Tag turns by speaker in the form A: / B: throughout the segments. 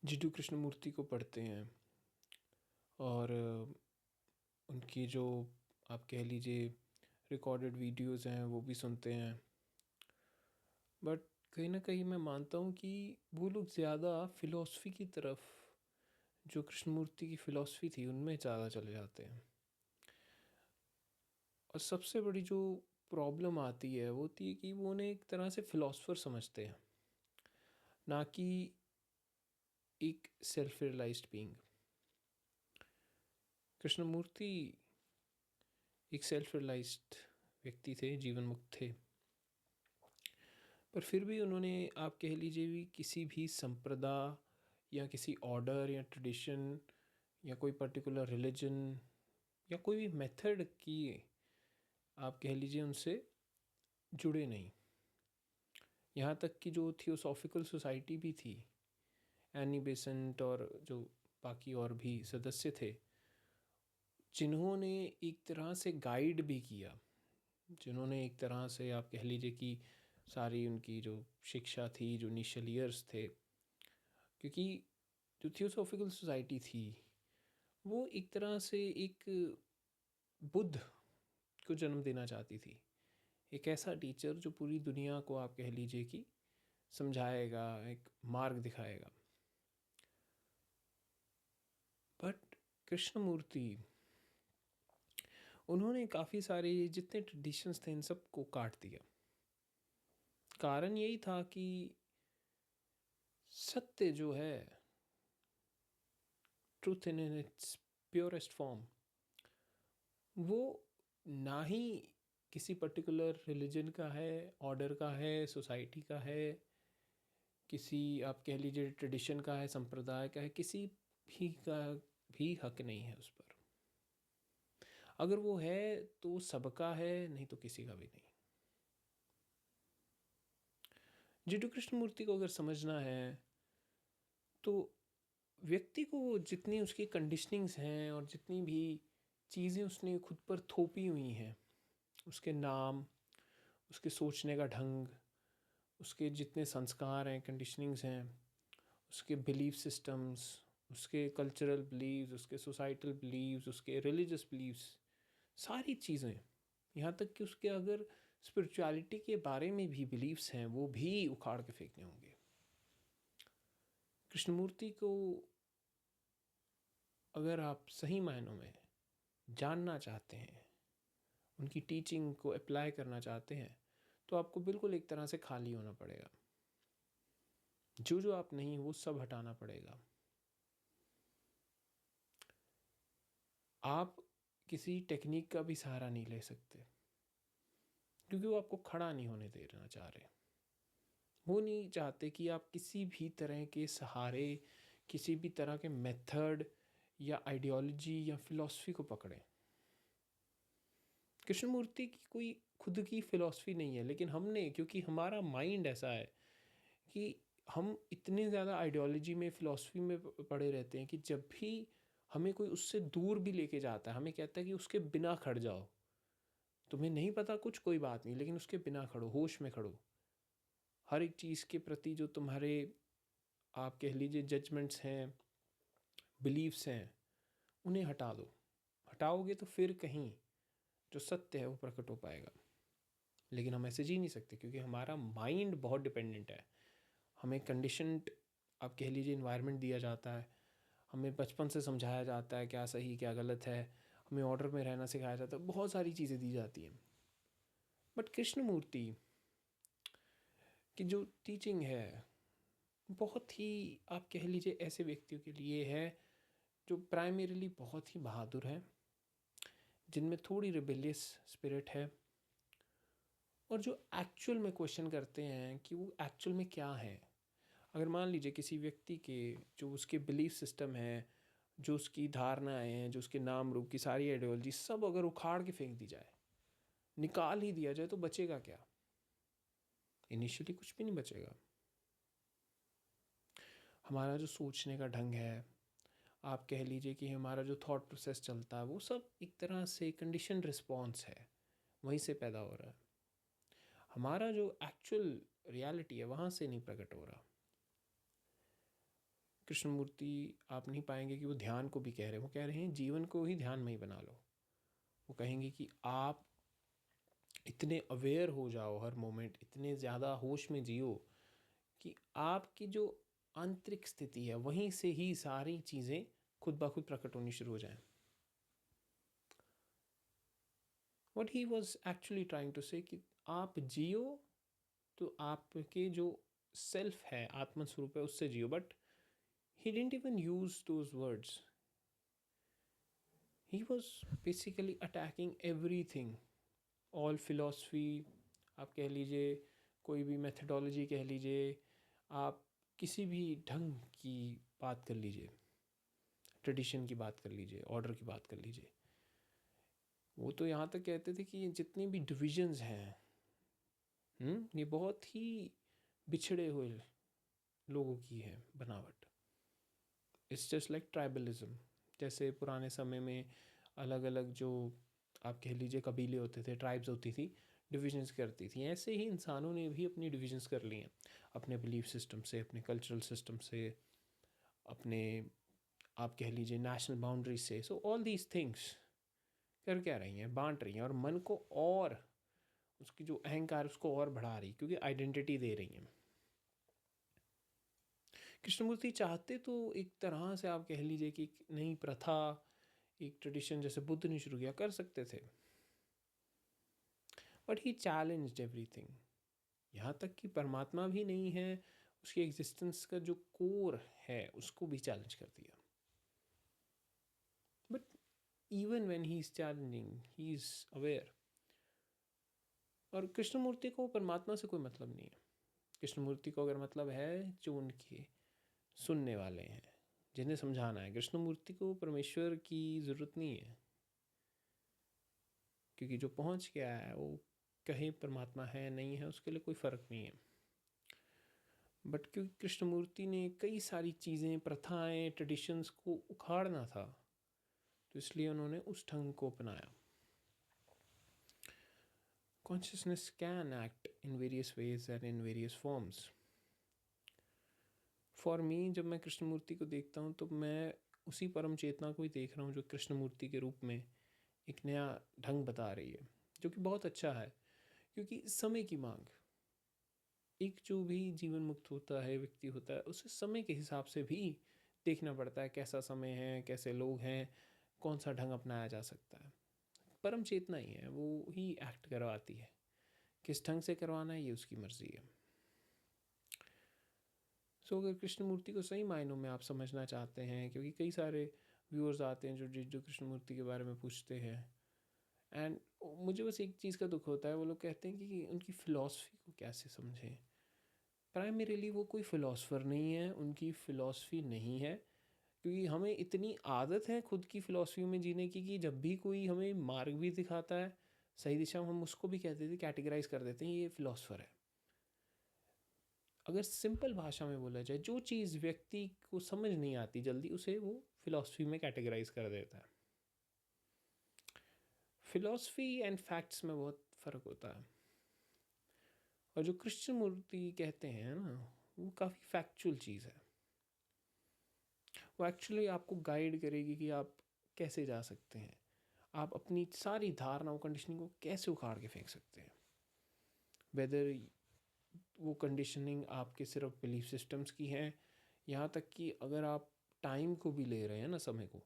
A: जीडू कृष्णमूर्ति को पढ़ते हैं और उनकी जो आप कह लीजिए रिकॉर्डेड वीडियोस हैं वो भी सुनते हैं। बट कहीं ना कहीं मैं मानता हूँ कि वो लोग ज़्यादा फ़िलॉसफी की तरफ, जो कृष्णमूर्ति की फ़िलॉसफी थी उनमें ज़्यादा चले जाते हैं। और सबसे बड़ी जो प्रॉब्लम आती है वो होती है कि वो उन्हें एक तरह से फ़िलासफ़र समझते हैं, ना कि एक सेल्फ रियलाइज्ड बीइंग। कृष्णमूर्ति एक सेल्फ रियलाइज्ड व्यक्ति थे, जीवन मुक्त थे, पर फिर भी उन्होंने आप कह लीजिए भी किसी भी संप्रदाय या किसी ऑर्डर या ट्रेडिशन या कोई पर्टिकुलर रिलीजन या कोई भी मेथड की आप कह लीजिए उनसे जुड़े नहीं। यहाँ तक कि जो थियोसॉफिकल सोसाइटी भी थी, एनी बेसेंट और जो बाकी और भी सदस्य थे, जिन्होंने एक तरह से गाइड भी किया, जिन्होंने एक तरह से आप कह लीजिए कि सारी उनकी जो शिक्षा थी, जो इनिशियल ईयर्स थे, क्योंकि जो थियोसॉफिकल सोसाइटी थी वो एक तरह से एक बुद्ध को जन्म देना चाहती थी। एक ऐसा टीचर जो पूरी दुनिया को आप कह लीजिए कि समझाएगा, एक मार्ग दिखाएगा। बट कृष्णमूर्ति, उन्होंने काफ़ी सारे जितने ट्रेडिशंस थे इन सब को काट दिया। कारण यही था कि सत्य जो है, truth in its purest form, वो ना ही किसी पर्टिकुलर रिलीजन का है, ऑर्डर का है, सोसाइटी का है, किसी आप कह लीजिए ट्रेडिशन का है, संप्रदाय का है, किसी भी का भी हक नहीं है उस पर। अगर वो है तो सबका है, नहीं तो किसी का भी नहीं। जीडू कृष्णमूर्ति को अगर समझना है तो व्यक्ति को जितनी उसकी कंडीशनिंग्स हैं और जितनी भी चीज़ें उसने खुद पर थोपी हुई हैं, उसके नाम, उसके सोचने का ढंग, उसके जितने संस्कार हैं, कंडीशनिंग्स हैं, उसके बिलीफ सिस्टम्स, उसके कल्चरल बिलीव्स, उसके सोसाइटल बिलीव्स, उसके रिलीजियस बिलीव्स, सारी चीज़ें, यहाँ तक कि उसके अगर स्पिरिचुअलिटी के बारे में भी बिलीव्स हैं वो भी उखाड़ के फेंकने होंगे। कृष्णमूर्ति को अगर आप सही मायनों में जानना चाहते हैं, उनकी टीचिंग को अप्लाई करना चाहते हैं, तो आपको बिल्कुल एक तरह से खाली होना पड़ेगा। जो जो आप नहीं वो सब हटाना पड़ेगा। आप किसी टेक्निक का भी सहारा नहीं ले सकते, क्योंकि वो आपको खड़ा नहीं होने देना चाह रहे। वो नहीं चाहते कि आप किसी भी तरह के सहारे, किसी भी तरह के मेथड या आइडियोलॉजी या फिलॉसफी को पकड़ें। कृष्णमूर्ति की कोई खुद की फिलॉसफी नहीं है, लेकिन हमने, क्योंकि हमारा माइंड ऐसा है कि हम इतने ज़्यादा आइडियोलॉजी में, फिलॉसफी में पड़े रहते हैं कि जब भी हमें कोई उससे दूर भी लेके जाता है, हमें कहता है कि उसके बिना खड़ जाओ, तुम्हें नहीं पता कुछ, कोई बात नहीं, लेकिन उसके बिना खड़ो, होश में खड़ो। हर एक चीज़ के प्रति जो तुम्हारे आप कह लीजिए जजमेंट्स हैं, बिलीव्स हैं, उन्हें हटा दो। हटाओगे तो फिर कहीं जो सत्य है वो प्रकट हो पाएगा। लेकिन हम ऐसे जी नहीं सकते, क्योंकि हमारा माइंड बहुत डिपेंडेंट है। हमें कंडीशनड आप कह लीजिए इन्वायरमेंट दिया जाता है, हमें बचपन से समझाया जाता है क्या सही क्या गलत है, हमें ऑर्डर में रहना सिखाया जाता है, बहुत सारी चीज़ें दी जाती हैं। बट कृष्णमूर्ति की जो टीचिंग है बहुत ही आप कह लीजिए ऐसे व्यक्तियों के लिए है जो प्राइमरीली बहुत ही बहादुर हैं, जिनमें थोड़ी रिबेलियस स्पिरिट है, और जो एक्चुअल में क्वेश्चन करते हैं कि वो एक्चुअल में क्या है। अगर मान लीजिए किसी व्यक्ति के जो उसके बिलीफ सिस्टम है, जो उसकी धारणाएं हैं, जो उसके नाम रूप की सारी आइडियोलॉजी सब अगर उखाड़ के फेंक दी जाए, निकाल ही दिया जाए, तो बचेगा क्या? इनिशियली कुछ भी नहीं बचेगा। हमारा जो सोचने का ढंग है, आप कह लीजिए कि हमारा जो थॉट प्रोसेस चलता है, वो सब एक तरह से कंडीशन रिस्पॉन्स है, वहीं से पैदा हो रहा है। हमारा जो एक्चुअल रियलिटी है वहाँ से नहीं प्रकट हो रहा। कृष्णमूर्ति आप नहीं पाएंगे कि वो ध्यान को भी कह रहे हैं, वो कह रहे हैं जीवन को ही ध्यान में ही बना लो। वो कहेंगे कि आप इतने अवेयर हो जाओ, हर मोमेंट इतने ज़्यादा होश में जियो कि आपकी जो आंतरिक स्थिति है वहीं से ही सारी चीज़ें खुद ब खुद प्रकट होनी शुरू हो जाएं। What he was actually trying to say कि आप जियो तो आपके जो सेल्फ है, आत्मस्वरूप है, उससे जियो। But he didn't even use those words. He was basically attacking everything, all philosophy आप कह लीजिए, कोई भी मेथडोलॉजी कह लीजिए, आप किसी भी ढंग की बात कर लीजिए, ट्रेडिशन की बात कर लीजिए, ऑर्डर की बात कर लीजिए। वो तो यहाँ तक कहते थे कि ये जितनी भी डिविजन्स हैं, ये बहुत ही बिछड़े हुए लोगों की है बनावट। It's just like tribalism. जैसे पुराने समय में अलग अलग जो आप कह लीजिए कबीले होते थे, ट्राइब्स होती थी, डिविजन्स करती थी, ऐसे ही इंसानों ने भी अपनी डिविजन्स कर ली हैं अपने बिलीफ सिस्टम से, अपने कल्चरल सिस्टम से, अपने आप कह लीजिए नेशनल बाउंड्री से। सो ऑल दीज थिंग्स कर क्या रही हैं, बांट रही हैं, और मन को और उसकी जो अहंकार उसको और बढ़ा रही, क्योंकि आइडेंटिटी दे रही हैं। कृष्णमूर्ति चाहते तो एक तरह से आप कह लीजिए कि एक नई प्रथा, एक ट्रेडिशन जैसे बुद्ध ने शुरू किया, कर सकते थे, बट ही चैलेंज्ड एवरीथिंग। यहाँ तक कि परमात्मा भी नहीं है, उसकी एग्जिस्टेंस का जो कोर है उसको भी चैलेंज कर दिया। But even when he is challenging, he is aware. और कृष्णमूर्ति को परमात्मा से कोई मतलब नहीं है। कृष्णमूर्ति को अगर मतलब है जो उनके सुनने वाले हैं, जिन्हें समझाना है, कृष्णमूर्ति को परमेश्वर की ज़रूरत नहीं है, क्योंकि जो पहुंच गया है वो कहीं परमात्मा है नहीं है उसके लिए कोई फ़र्क नहीं है। बट क्योंकि कृष्णमूर्ति ने कई सारी चीज़ें, प्रथाएं, ट्रेडिशंस को उखाड़ना था, तो इसलिए उन्होंने उस ढंग को अपनाया। Consciousness can act in various ways and in various forms. For me, जब मैं कृष्णमूर्ति को देखता हूँ तो मैं उसी परम चेतना को ही देख रहा हूँ जो कृष्णमूर्ति के रूप में एक नया ढंग बता रही है, जो कि बहुत अच्छा है। क्योंकि समय की मांग, एक जो भी जीवन मुक्त होता है, व्यक्ति होता है, उसे समय के हिसाब से भी देखना पड़ता है, कैसा समय है, कैसे लोग हैं, कौन सा ढंग अपनाया जा सकता है। परम चेतना ही है, वो ही एक्ट करवाती है। किस ढंग से करवाना है ये उसकी मर्जी है। सो अगर कृष्णमूर्ति को सही मायनों में आप समझना चाहते हैं, क्योंकि कई सारे व्यूअर्स आते हैं जो कृष्णमूर्ति के बारे में पूछते हैं, एंड मुझे बस एक चीज़ का दुख होता है, वो लोग कहते हैं कि उनकी फ़िलॉसफी को कैसे समझें। प्राइमरीली वो कोई फ़िलासफ़र नहीं है, उनकी फ़िलॉसफी नहीं है, क्योंकि हमें इतनी आदत है खुद की फ़िलॉसफी में जीने की कि जब भी कोई हमें मार्ग भी दिखाता है सही दिशा में, हम उसको भी कहते थे, कैटेगराइज कर देते हैं ये फ़िलासफ़र है। अगर सिंपल भाषा में बोला जाए, जो चीज़ व्यक्ति को समझ नहीं आती जल्दी, उसे वो फ़िलॉसफी में कैटेगराइज कर देता है। फ़िलॉसफी एंड फैक्ट्स में बहुत फ़र्क होता है। और जो कृष्णमूर्ति कहते हैं ना, वो काफ़ी फैक्चुअल चीज़ है। वो एक्चुअली आपको गाइड करेगी कि आप कैसे जा सकते हैं, आप अपनी सारी धारणाओं, कंडीशनिंग को कैसे उखाड़ के फेंक सकते हैं। वेदर वो कंडीशनिंग आपके सिर्फ बिलीफ सिस्टम्स की हैं, यहाँ तक कि अगर आप टाइम को भी ले रहे हैं ना, समय को,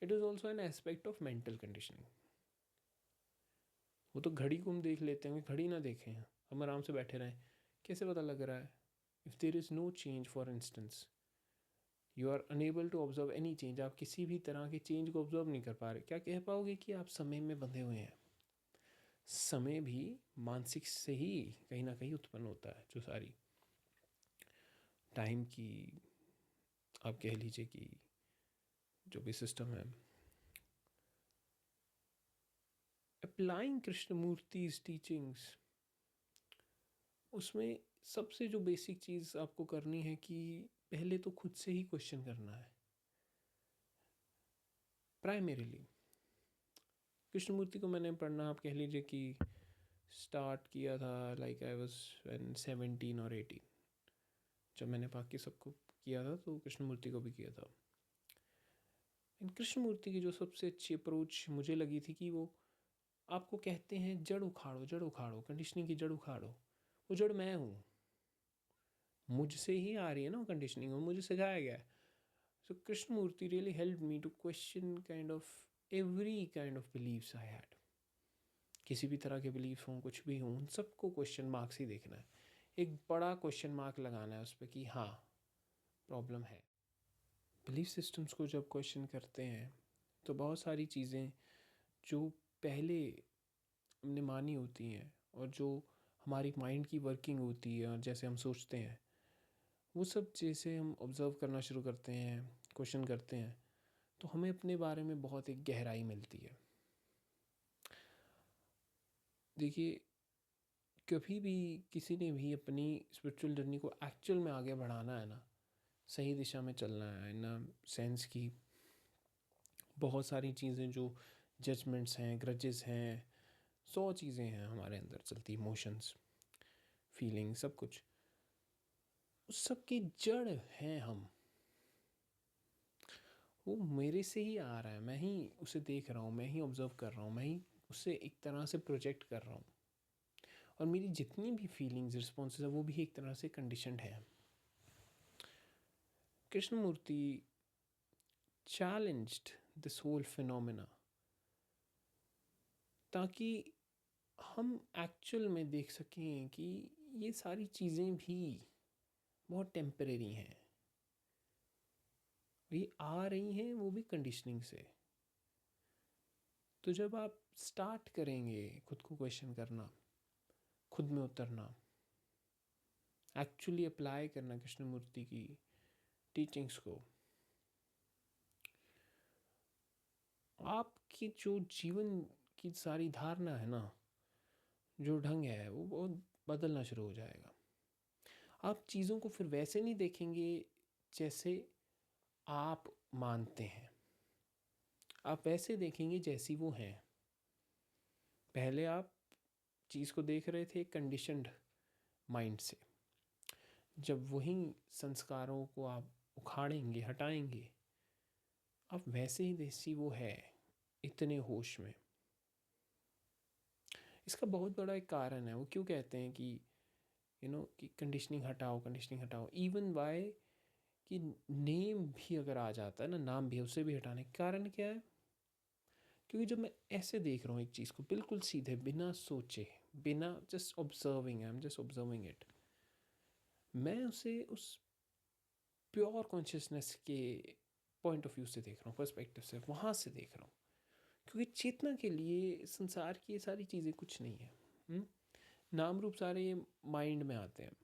A: it is also an aspect of mental conditioning. वो तो घड़ी को हम देख लेते हैं, घड़ी ना देखें, हम आराम से बैठे रहें, कैसे पता लग रहा है? If there is no change, for instance you are unable to observe any change, आप किसी भी तरह के चेंज को ऑब्जर्व नहीं कर पा रहे, क्या कह पाओगे कि आप समय में बंधे हुए हैं? समय भी मानसिक से ही कहीं ना कहीं उत्पन्न होता है। जो सारी टाइम की आप कह लीजिए कि जो भी सिस्टम है, अप्लाइंग कृष्णमूर्ति's टीचिंग्स, उसमें सबसे जो बेसिक चीज़ आपको करनी है कि पहले तो खुद से ही क्वेश्चन करना है। प्राइमरीली कृष्णमूर्ति को मैंने पढ़ना आप कह लीजिए कि स्टार्ट किया था, लाइक आई वाज व्हेन 17 और 18, जब मैंने बाकी सबको किया था तो कृष्णमूर्ति को भी किया था। इन कृष्णमूर्ति की जो सबसे अच्छी अप्रोच मुझे लगी थी कि वो आपको कहते हैं जड़ उखाड़ो, जड़ उखाड़ो, कंडीशनिंग की जड़ उखाड़ो। वो जड़ मैं हूँ, मुझसे ही आ रही है ना वो कंडीशनिंग, और मुझे सिखाया गया है। So Krishnamurti really help me to question kind of every kind of beliefs I had. किसी भी तरह के बिलीफ हों, कुछ भी हों, उन सबको क्वेश्चन मार्क्स ही देखना है, एक बड़ा क्वेश्चन मार्क लगाना है उस पर कि हाँ प्रॉब्लम है। बिलीफ सिस्टम्स को जब क्वेश्चन करते हैं तो बहुत सारी चीज़ें जो पहले हमने मानी होती हैं और जो हमारी माइंड की वर्किंग होती है और जैसे हम सोचते हैं, वो सब जैसे हम ऑब्ज़र्व करना शुरू करते हैं, क्वेश्चन करते हैं, तो हमें अपने बारे में बहुत एक गहराई मिलती है। देखिए, कभी भी किसी ने भी अपनी स्पिरिचुअल जर्नी को एक्चुअल में आगे बढ़ाना है ना, सही दिशा में चलना है, इन सेंस की बहुत सारी चीज़ें जो जजमेंट्स हैं, ग्रजेस हैं, 100 चीज़ें हैं हमारे अंदर चलती, इमोशंस, फीलिंग, सब कुछ, उस सब की जड़ हैं हम। वो मेरे से ही आ रहा है, मैं ही उसे देख रहा हूँ, मैं ही ऑब्ज़र्व कर रहा हूँ, मैं ही उसे एक तरह से प्रोजेक्ट कर रहा हूँ, और मेरी जितनी भी फीलिंग्स, रिस्पॉन्सेज है वो भी एक तरह से कंडीशनड है। Krishnamurthy challenged this whole phenomena ताकि हम एक्चुअल में देख सकें कि ये सारी चीज़ें भी बहुत टेम्परेरी हैं, ये आ रही हैं वो भी कंडीशनिंग से। तो जब आप स्टार्ट करेंगे खुद को क्वेश्चन करना, खुद में उतरना, एक्चुअली अप्लाई करना कृष्णमूर्ति की टीचिंग्स को, आपकी जो जीवन की सारी धारणा है ना, जो ढंग है वो बहुत बदलना शुरू हो जाएगा। आप चीज़ों को फिर वैसे नहीं देखेंगे जैसे आप मानते हैं, आप वैसे देखेंगे जैसी वो हैं। पहले आप चीज़ को देख रहे थे कंडीशनड माइंड से, जब वही संस्कारों को आप उखाड़ेंगे, हटाएंगे, आप वैसे ही जैसी वो है, इतने होश में। इसका बहुत बड़ा एक कारण है, वो क्यों कहते हैं कि कि कंडीशनिंग हटाओ, कंडीशनिंग हटाओ, इवन वाई कि नेम भी अगर आ जाता है ना, नाम भी है, उसे भी हटाने का कारण क्या है? क्योंकि जब मैं ऐसे देख रहा हूँ एक चीज़ को बिल्कुल सीधे, बिना सोचे, बिना, just observing, I am just observing it, मैं उसे उस प्योर कॉन्शियसनेस के पॉइंट ऑफ व्यू से देख रहा हूँ, पर्सपेक्टिव से, वहाँ से देख रहा हूँ। क्योंकि चेतना के लिए संसार की ये सारी चीज़ें कुछ नहीं है। नाम रूप सारे ये माइंड में आते हैं।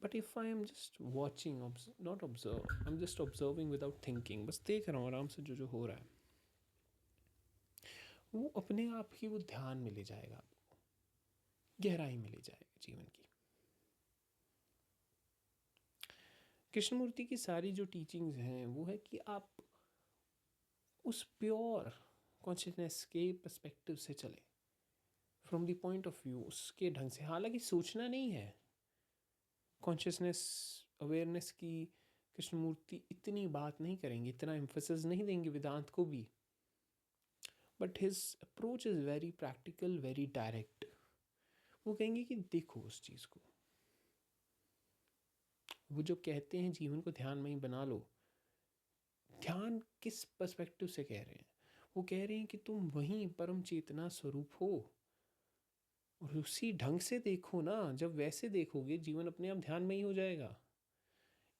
A: But if I am just watching, not observe, I am just observing without thinking, बस देख रहा हूँ आराम से जो जो हो रहा है, वो अपने आप ही वो ध्यान में ले जाएगा, आपको गहराई में ले जाएगा जीवन की। कृष्णमूर्ति की सारी जो टीचिंग्स हैं वो है कि आप उस प्योर कॉन्शियसनेस के पर्सपेक्टिव से चले, from the point of view उसके ढंग से। हालांकि सोचना नहीं है, कॉन्शियसनेस, अवेयरनेस की कृष्णमूर्ति इतनी बात नहीं करेंगे, इतना एम्फोसिस नहीं देंगे वेदांत को भी, but his approach is very practical, very direct. वो कहेंगे कि देखो उस चीज़ को, वो जो कहते हैं जीवन को ध्यान में ही बना लो, ध्यान किस पर्सपेक्टिव से कह रहे हैं? वो कह रहे हैं कि तुम वहीं परम चेतना स्वरूप हो, और उसी ढंग से देखो ना। जब वैसे देखोगे जीवन अपने आप ध्यान में ही हो जाएगा।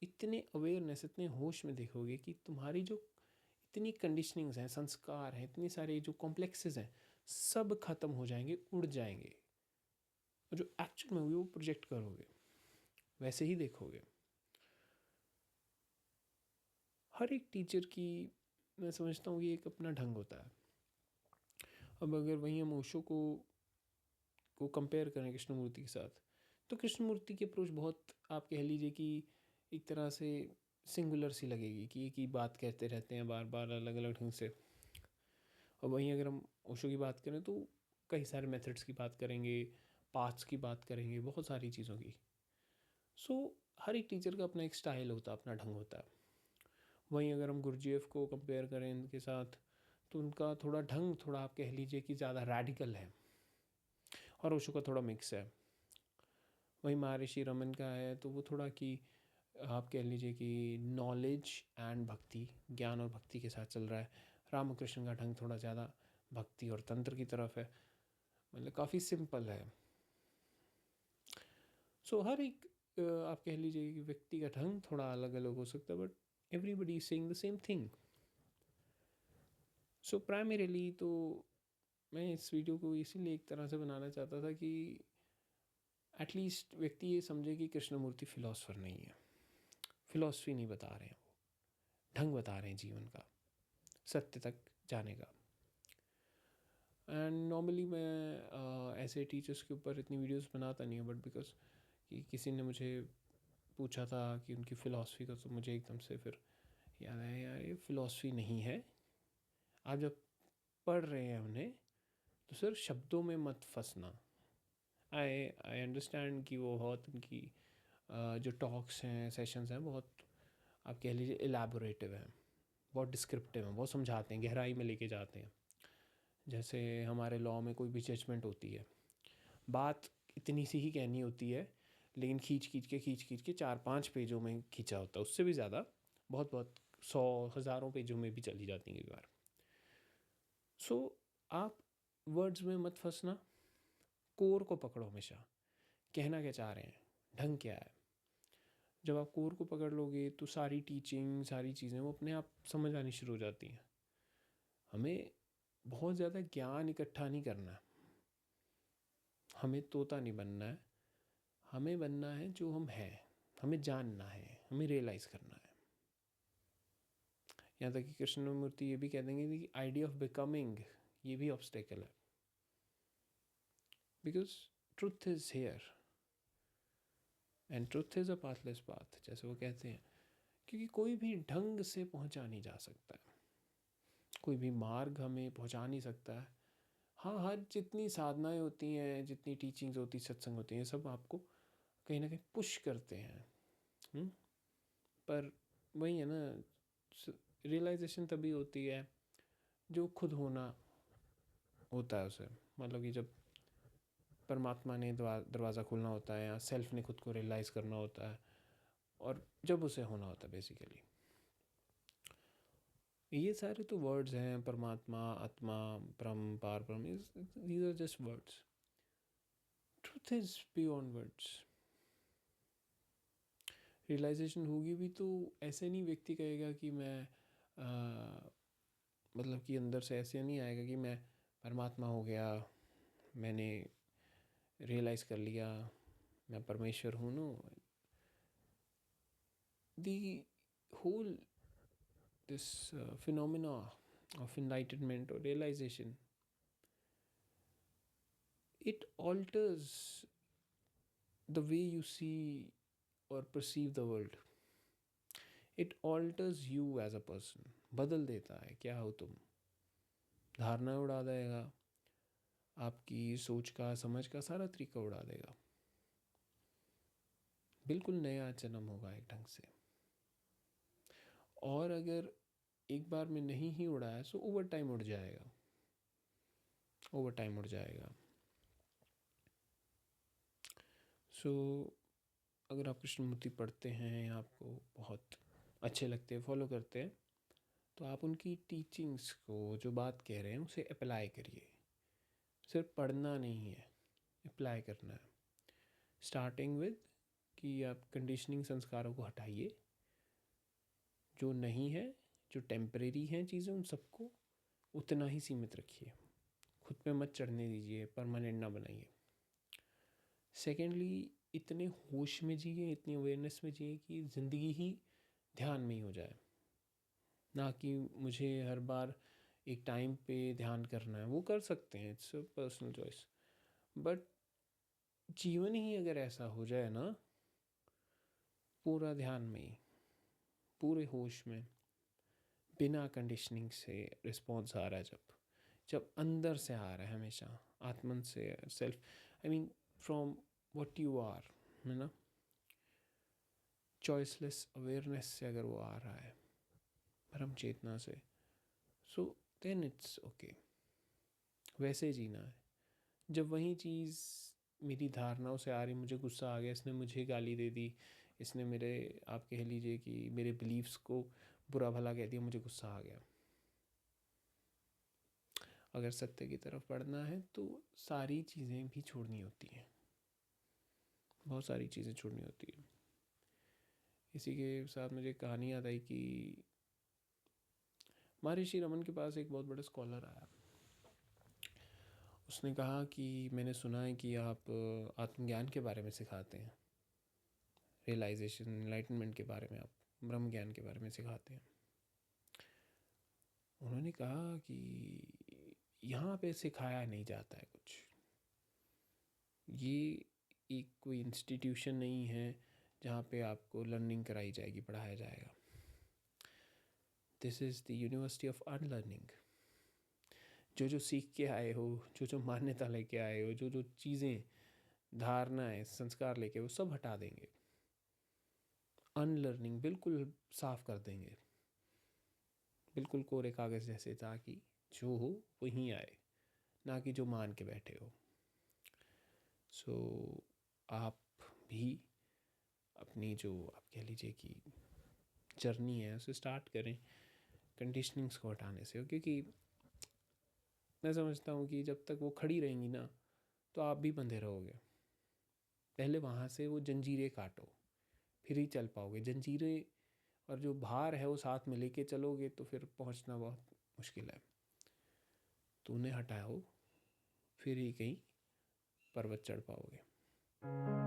A: इतने अवेयरनेस, इतने होश में देखोगे कि तुम्हारी जो इतनी कंडीशनिंग्स हैं, संस्कार हैं, इतनी सारे जो कॉम्प्लेक्सेस हैं, सब खत्म हो जाएंगे, उड़ जाएंगे, और जो एक्चुअल में वो प्रोजेक्ट करोगे, वैसे ही देखोगे। हर एक टीचर की, मैं समझता हूँ, ये एक अपना ढंग होता है। अब अगर वहीं हम ओशो को कंपेयर करें कृष्णमूर्ति के साथ, तो कृष्णमूर्ति की अप्रोच बहुत, आप कह लीजिए कि एक तरह से सिंगुलर सी लगेगी कि एक ही बात कहते रहते हैं बार बार अलग अलग ढंग से। और वहीं अगर हम ओशो की बात करें तो कई सारे मेथड्स की बात करेंगे, पाथ्स की बात करेंगे, बहुत सारी चीज़ों की। सो हर एक टीचर का अपना एक स्टाइल होता है, अपना ढंग होता है। वहीं अगर हम गुरजीएफ को कंपेयर करें इनके साथ, तो उनका थोड़ा ढंग, थोड़ा आप कह लीजिए कि ज़्यादा रैडिकल है, और ओशो का थोड़ा मिक्स है। वहीं महर्षि रमन का है तो वो थोड़ा कि आप कह लीजिए कि नॉलेज एंड भक्ति, ज्ञान और भक्ति के साथ चल रहा है। रामकृष्ण का ढंग थोड़ा ज़्यादा भक्ति और तंत्र की तरफ है, मतलब काफ़ी सिंपल है। सो हर एक आप कह लीजिए कि व्यक्ति का ढंग थोड़ा अलग अलग हो सकता है, but everybody is saying the same thing. So primarily तो मैं इस वीडियो को इसीलिए एक तरह से बनाना चाहता था कि एटलीस्ट व्यक्ति ये समझे कि कृष्णमूर्ति फिलोसफर नहीं है, फिलोसफी नहीं बता रहे हैं, वो ढंग बता रहे हैं जीवन का, सत्य तक जाने का। एंड नॉर्मली मैं ऐसे टीचर्स के ऊपर इतनी वीडियोस बनाता नहीं हूँ, बट बिकॉज कि किसी ने मुझे पूछा था कि उनकी फ़िलासफ़ी का, तो मुझे एकदम से फिर याद आया, यार ये फ़िलासफ़ी नहीं है। आप जब पढ़ रहे हैं उन्हें तो सिर्फ शब्दों में मत फंसना। आई अंडरस्टैंड कि वो बहुत उनकी जो टॉक्स हैं, सेशंस हैं, बहुत आप कह लीजिए एलैबोरेटिव हैं, बहुत डिस्क्रिप्टिव हैं, बहुत समझाते हैं, गहराई में लेके जाते हैं। जैसे हमारे लॉ में कोई भी जजमेंट होती है, बात इतनी सी ही कहनी होती है, लेकिन खींच के 4-5 पेजों में खींचा होता है, उससे भी ज़्यादा, बहुत बहुत 100 हज़ारों पेजों में भी चली जाती हैं कई बार। सो आप वर्ड्स में मत फंसना, कोर को पकड़ो हमेशा, कहना क्या चाह रहे हैं, ढंग क्या है। जब आप कोर को पकड़ लोगे तो सारी टीचिंग, सारी चीज़ें वो अपने आप समझ आनी शुरू हो जाती हैं। हमें बहुत ज़्यादा ज्ञान इकट्ठा नहीं करना है, हमें तोता नहीं बनना है, हमें बनना है जो हम हैं, हमें जानना है, हमें रियलाइज़ करना है। यहाँ तक कि कृष्णमूर्ति ये भी कह देंगे कि आइडिया ऑफ बिकमिंग ये भी ऑब्स्टेकल है, because truth is here and truth is a pathless path, जैसे वो कहते हैं। क्योंकि कोई भी ढंग से पहुंचा नहीं जा सकता है, कोई भी मार्ग हमें पहुंचा नहीं सकता है। हाँ, हर जितनी साधनाएं होती हैं, जितनी टीचिंग्स होती, सत्संग होती हैं, सब आपको कहीं ना कहीं पुश करते हैं। पर वही है ना, रियलाइजेशन तभी होती है जो खुद होना होता है उसे, मतलब कि जब परमात्मा ने दरवाज़ा खोलना होता है, या सेल्फ ने खुद को रियलाइज़ करना होता है, और जब उसे होना होता है बेसिकली। ये सारे तो वर्ड्स हैं, परमात्मा, आत्मा, ब्रह्म, पार ब्रह्म, these are just words. Truth is beyond words. Realization होगी भी तो ऐसे नहीं व्यक्ति कहेगा कि मैं मतलब कि अंदर से ऐसे नहीं आएगा कि मैं परमात्मा हो गया, मैंने रियलाइज़ कर लिया, मैं परमेश्वर हूँ। No, the whole this phenomena of enlightenment or realization, it alters the way you see or perceive the world. It alters you as a person, बदल देता है क्या हो तुम, धारणा उड़ा देगा, आपकी सोच का, समझ का सारा तरीका उड़ा देगा। बिल्कुल नया जन्म होगा एक ढंग से। और अगर एक बार में नहीं ही उड़ाया तो ओवर टाइम उड़ जाएगा, ओवर टाइम उड़ जाएगा। सो अगर आप कृष्णमूर्ति पढ़ते हैं या आपको बहुत अच्छे लगते हैं, फॉलो करते हैं, तो आप उनकी टीचिंग्स को, जो बात कह रहे हैं, उसे अप्लाई करिए। सिर्फ पढ़ना नहीं है, अप्लाई करना है। स्टार्टिंग विद कि आप कंडीशनिंग संस्कारों को हटाइए, जो नहीं है, जो टेम्परेरी हैं चीज़ें, उन सबको उतना ही सीमित रखिए, खुद पे मत चढ़ने दीजिए, परमानेंट ना बनाइए। सेकेंडली, इतने होश में जिए, इतनी अवेयरनेस में जिए कि ज़िंदगी ही ध्यान में ही हो जाए, ना कि मुझे हर बार एक टाइम पे ध्यान करना है। वो कर सकते हैं, it's a personal choice, but जीवन ही अगर ऐसा हो जाए ना, पूरा ध्यान में ही, पूरे होश में, बिना कंडीशनिंग से रिस्पॉन्स आ रहा है, जब जब अंदर से आ रहा है, हमेशा आत्मन से, self, I mean from what you are, है ना, चॉइसलेस अवेयरनेस से अगर वो आ रहा है, ब्रह्म चेतना से, सो देन इट्स ओके, वैसे जीना है। जब वही चीज़ मेरी धारणाओं से आ रही, मुझे गुस्सा आ गया, इसने मुझे गाली दे दी, इसने मेरे, आप कह लीजिए कि मेरे बिलीव्स को बुरा भला कह दिया, मुझे गुस्सा आ गया। अगर सत्य की तरफ बढ़ना है तो सारी चीज़ें भी छोड़नी होती हैं, बहुत सारी चीज़ें छोड़नी होती हैं। इसी के साथ मुझे कहानी याद आई कि महर्षि रमन के पास एक बहुत बड़ा स्कॉलर आया। उसने कहा कि मैंने सुना है कि आप आत्मज्ञान के बारे में सिखाते हैं, रियलाइजेशन, एनलाइटनमेंट के बारे में, आप ब्रह्म ज्ञान के बारे में सिखाते हैं। उन्होंने कहा कि यहाँ पे सिखाया नहीं जाता है कुछ, ये एक कोई इंस्टीट्यूशन नहीं है जहाँ पे आपको लर्निंग कराई जाएगी, पढ़ाया जाएगा। This is the university of unlearning. जो जो सीख के आए हो, जो जो मान्यता लेके आए हो, जो जो चीज़ें, धारणाएं, संस्कार लेके, वो सब हटा देंगे, अनलर्निंग बिल्कुल साफ कर देंगे, बिल्कुल कोरे कागज़ जैसे, ताकि जो हो वहीं आए, ना कि जो मान के बैठे हो। सो आप भी अपनी जो, आप कह लीजिए कि जर्नी है, उसे स्टार्ट करें कंडीशनिंग्स को हटाने से, क्योंकि मैं समझता हूँ कि जब तक वो खड़ी रहेंगी ना, तो आप भी बंधे रहोगे। पहले वहाँ से वो जंजीरें काटो, फिर ही चल पाओगे। जंजीरें और जो भार है वो साथ में लेके चलोगे तो फिर पहुँचना बहुत मुश्किल है। तो उन्हें हटाओ, फिर ही कहीं पर्वत चढ़ पाओगे।